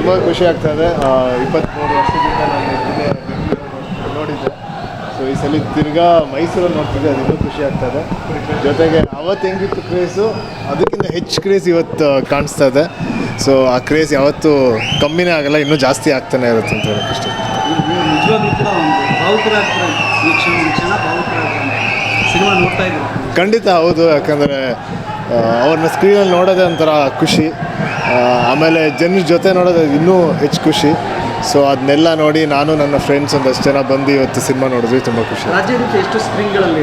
ತುಂಬ ಖುಷಿ ಆಗ್ತಾಯಿದೆ. 23 ವರ್ಷದಿಂದ ನಾನು ಇದನ್ನೇ ನೋಡಿದ್ದೆ. ಸೊ ಈ ಸಲ ತಿರ್ಗಾ ಮೈಸೂರಲ್ಲಿ ನೋಡ್ತಿದ್ದೆ, ಅದು ಇನ್ನೂ ಖುಷಿ ಆಗ್ತಾಯಿದೆ. ಜೊತೆಗೆ ಅವತ್ತು ಹೆಂಗಿತ್ತು ಕ್ರೇಜು, ಅದಕ್ಕಿಂತ ಹೆಚ್ಚು ಕ್ರೇಜ್ ಇವತ್ತು ಕಾಣಿಸ್ತಾ ಇದೆ. ಸೊ ಆ ಕ್ರೇಜ್ ಯಾವತ್ತೂ ಕಮ್ಮಿನೇ ಆಗಲ್ಲ, ಇನ್ನೂ ಜಾಸ್ತಿ ಆಗ್ತಾನೆ ಇರುತ್ತೆ ಅಂತ ಹೇಳೋಕ್ಕೆ ಇಷ್ಟ. ಖಂಡಿತ ಹೌದು, ಯಾಕಂದರೆ ಅವ್ರನ್ನ ಸ್ಕ್ರೀನಲ್ಲಿ ನೋಡೋದೇ ಒಂಥರ ಖುಷಿ. ಆಮೇಲೆ ಜನರ ಜೊತೆ ನೋಡೋದು ಇನ್ನೂ ಹೆಚ್ಚು ಖುಷಿ. ಸೊ ಅದನ್ನೆಲ್ಲ ನೋಡಿ ನಾನು ನನ್ನ ಫ್ರೆಂಡ್ಸ್ ಒಂದಷ್ಟು ಜನ ಬಂದು ಇವತ್ತು ಸಿನಿಮಾ ನೋಡಿದ್ವಿ, ತುಂಬ ಖುಷಿ. ರಾಜ್ಯದಲ್ಲಿ ಎಷ್ಟು ಸ್ಕ್ರೀನ್ಗಳಲ್ಲಿ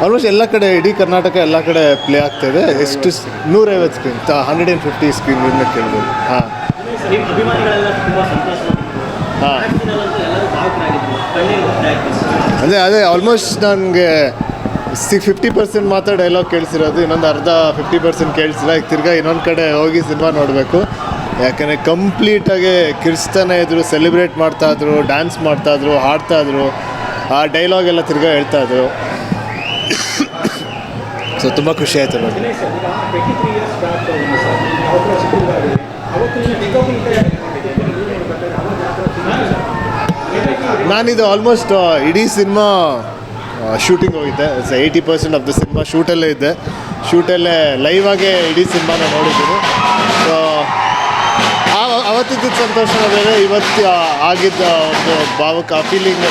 ಆಲ್ಮೋಸ್ಟ್ ಎಲ್ಲ ಕಡೆ, ಇಡೀ ಕರ್ನಾಟಕ ಎಲ್ಲ ಕಡೆ ಪ್ಲೇ ಆಗ್ತಾಯಿದೆ. ಎಷ್ಟು 150 ಸ್ಕ್ರೀನ್, 150 ಸ್ಕ್ರೀನ್ ಇನ್ನು ಕೇಳ್ಬೋದು. ಹಾಂ ಹಾಂ ಅದೇ ಆಲ್ಮೋಸ್ಟ್ ನನಗೆ 50% ಮಾತ್ರ ಡೈಲಾಗ್ ಕೇಳಿಸಿರೋದು, ಇನ್ನೊಂದು 50% ಕೇಳಿಸಿಲ್ಲ. ಈಗ ತಿರ್ಗಾ ಇನ್ನೊಂದು ಕಡೆ ಹೋಗಿ ಸಿನಿಮಾ ನೋಡಬೇಕು. ಯಾಕಂದರೆ ಕಂಪ್ಲೀಟಾಗಿ ಕಿರ್ಚ್ತಾನೆ ಇದ್ರು, ಸೆಲೆಬ್ರೇಟ್ ಮಾಡ್ತಾಯಿದ್ರು, ಡ್ಯಾನ್ಸ್ ಮಾಡ್ತಾಯಿದ್ರು, ಹಾಡ್ತಾಯಿದ್ರು, ಆ ಡೈಲಾಗ್ ಎಲ್ಲ ತಿರ್ಗಾ ಹೇಳ್ತಾಯಿದ್ರು. ಸೊ ತುಂಬ ಖುಷಿ ಆಯಿತು ನೋಡಿ. ನಾನಿದು ಆಲ್ಮೋಸ್ಟ್ ಇಡೀ ಸಿನಿಮಾ ಶೂಟಿಂಗ್ ಹೋಗಿದ್ದೆ. 80% ಆಫ್ ದ ಸಿನಿಮಾ ಶೂಟಲ್ಲೇ ಇದ್ದೆ. ಶೂಟಲ್ಲೇ ಲೈವ್ ಆಗೇ ಇಡೀ ಸಿನಿಮಾನ ನೋಡಿದ್ದೀನಿ. ಸೊ ಅವತ್ತಿದ್ದ ಸಂತೋಷನ ಬೇರೆ, ಇವತ್ತು ಆಗಿದ್ದ ಒಂದು ಭಾವಕ ಫೀಲಿಂಗ್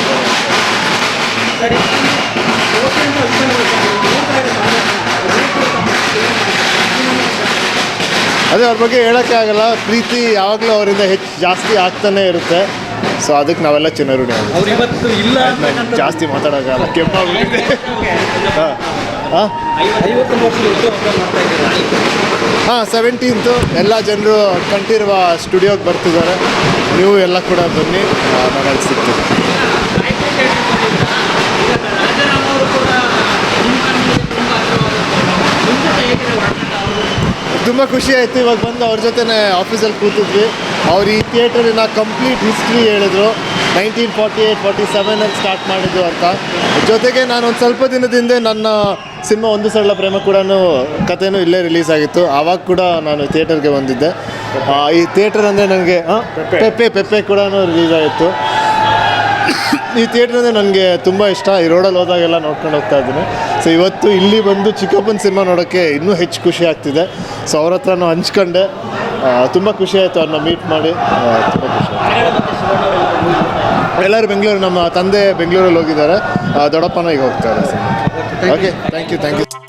ಅದೇ ಅವ್ರ ಬಗ್ಗೆ ಹೇಳೋಕ್ಕೆ ಆಗಲ್ಲ. ಪ್ರೀತಿ ಯಾವಾಗಲೂ ಅವರಿಂದ ಜಾಸ್ತಿ ಆಗ್ತಾನೆ ಇರುತ್ತೆ. ಸೊ ಅದಕ್ಕೆ ನಾವೆಲ್ಲ ಚಿನ್ನರುಣಿ ಇವತ್ತು ಇಲ್ಲ, ಜಾಸ್ತಿ ಮಾತಾಡೋಕ್ಕಲ್ಲ, ಕೆಂಪಾಗ್ಬಿಟ್ಟಿದೆ. ಹಾಂ 17th ಎಲ್ಲ ಜನರು ಕಂಠೀರವ ಸ್ಟುಡಿಯೋಗೆ ಬರ್ತಿದ್ದಾರೆ. ನೀವು ಎಲ್ಲ ಕೂಡ ಬನ್ನಿ, ನಾನು ಅಲ್ಲಿ ಸಿಗ್ತೀನಿ. ತುಂಬ ಖುಷಿ ಆಯಿತು. ಇವಾಗ ಬಂದು ಅವ್ರ ಜೊತೆ ಆಫೀಸಲ್ಲಿ ಕೂತಿದ್ವಿ. ಅವ್ರು ಈ ಥಿಯೇಟರಿನ ಕಂಪ್ಲೀಟ್ ಹಿಸ್ಟ್ರಿ ಹೇಳಿದ್ರು. 1948-47 ಸ್ಟಾರ್ಟ್ ಮಾಡಿದ್ದು ಅಂತ. ಜೊತೆಗೆ ನಾನು ಒಂದು ಸ್ವಲ್ಪ ದಿನದಿಂದ ನನ್ನ ಸಿನಿಮಾ ಒಂದು ಸರಳ ಪ್ರೇಮ ಕೂಡ ಕಥೆನೂ ಇಲ್ಲೇ ರಿಲೀಸ್ ಆಗಿತ್ತು. ಆವಾಗ ಕೂಡ ನಾನು ಥಿಯೇಟರ್ಗೆ ಬಂದಿದ್ದೆ. ಈ ಥಿಯೇಟರ್ ಅಂದರೆ ನನಗೆ ಪೆಪ್ಪೆ ಕೂಡ ರಿಲೀಸ್ ಆಗಿತ್ತು. ಈ ಥಿಯೇಟ್ರ್ ಅಂದರೆ ನನಗೆ ತುಂಬ ಇಷ್ಟ. ಈ ರೋಡಲ್ಲಿ ಹೋದಾಗೆಲ್ಲ ನೋಡ್ಕೊಂಡು ಹೋಗ್ತಾ ಇದ್ದೀನಿ. ಸೊ ಇವತ್ತು ಇಲ್ಲಿ ಬಂದು ಚಿಕ್ಕಪ್ಪನ ಸಿನಿಮಾ ನೋಡೋಕ್ಕೆ ಇನ್ನೂ ಹೆಚ್ಚು ಖುಷಿ ಆಗ್ತಿದೆ. ಸೊ ಅವ್ರ ಹತ್ರನೂ ಹಂಚ್ಕೊಂಡೆ, ತುಂಬ ಖುಷಿ ಆಯಿತು ಅವ್ರನ್ನ ಮೀಟ್ ಮಾಡಿ. ತುಂಬ ಖುಷಿ ಆಯಿತು. ಎಲ್ಲರೂ ಬೆಂಗಳೂರು, ನಮ್ಮ ತಂದೆ ಬೆಂಗಳೂರಲ್ಲಿ ಹೋಗಿದ್ದಾರೆ, ದೊಡ್ಡಪ್ಪನ ಈಗ ಹೋಗ್ತಾರೆ ಸಿನಿಮಾ. Okay, thank you.